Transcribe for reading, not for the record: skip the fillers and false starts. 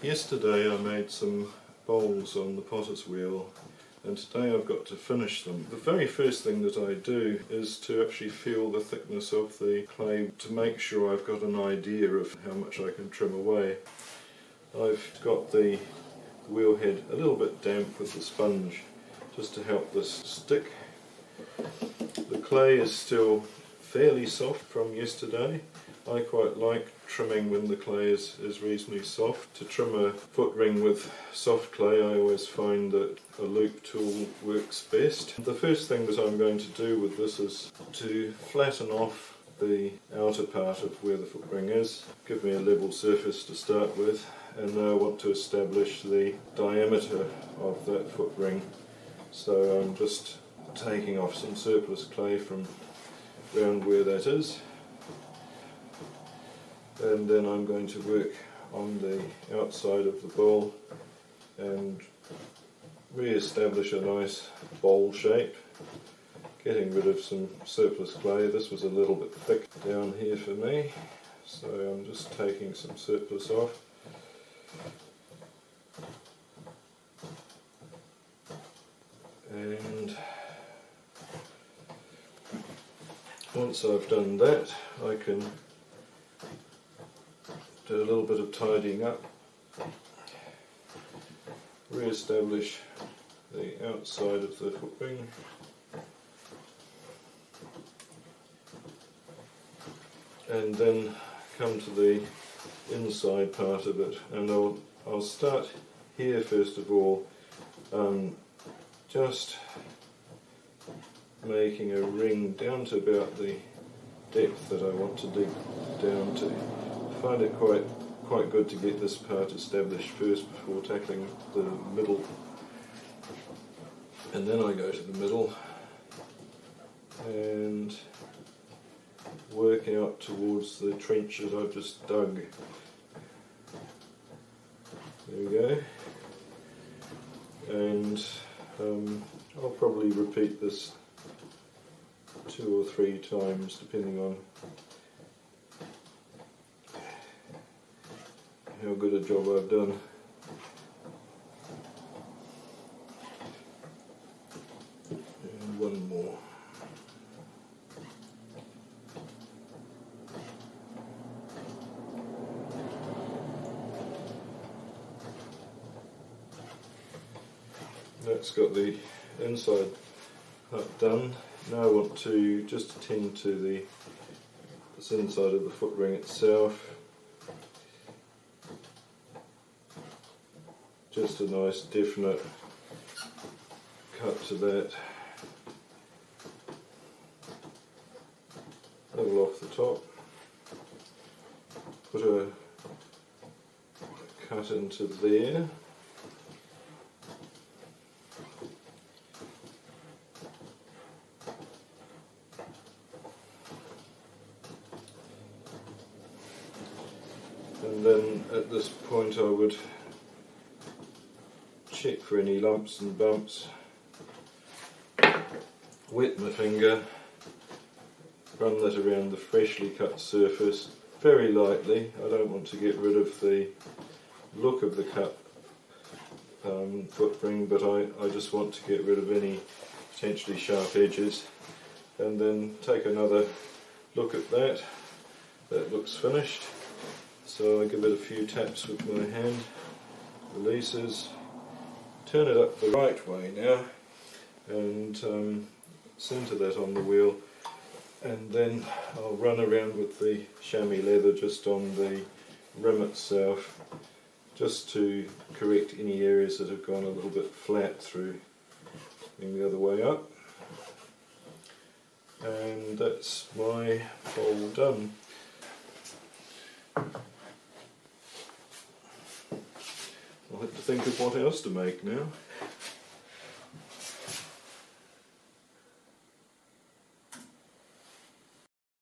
Yesterday I made some bowls on the potter's wheel, and today I've got to finish them. The very first thing that I do is to actually feel the thickness of the clay to make sure I've got an idea of how much I can trim away. I've got the wheel head a little bit damp with the sponge just to help this stick. The clay is still fairly soft from yesterday. I quite like trimming when the clay is reasonably soft. To trim a foot ring with soft clay, I always find that a loop tool works best. The first thing that I'm going to do with this is to flatten off the outer part of where the foot ring is, give me a level surface to start with, and now I want to establish the diameter of that foot ring. So I'm just taking off some surplus clay from around where that is, and then I'm going to work on the outside of the bowl and re-establish a nice bowl shape, getting rid of some surplus clay. This was a little bit thick down here for me, so I'm just taking some surplus off. And once I've done that, I can do a little bit of tidying up, re-establish the outside of the foot ring, and then come to the inside part of it. And I'll start here first of all, just making a ring down to about the depth that I want to dig down to. I find it quite good to get this part established first before tackling the middle, and then I go to the middle and work out towards the trench that I've just dug. There we go. And I'll probably repeat this 2 or 3 times depending on how good a job I've done. And one more. That's got the inside part done. Now I want to just attend to this inside of the foot ring itself. Just a nice definite cut to that. Level off the top. Put a cut into there. And then at this point I would check for any lumps and bumps, wet my finger, run that around the freshly cut surface very lightly. I don't want to get rid of the look of the cut foot ring, but I just want to get rid of any potentially sharp edges, and then take another look at that. That looks finished. So I give it a few taps with my hand, releases, turn it up the right way now, and centre that on the wheel, and then I'll run around with the chamois leather just on the rim itself, just to correct any areas that have gone a little bit flat through the other way up. And that's my bowl done. I'll have to think of what else to make now.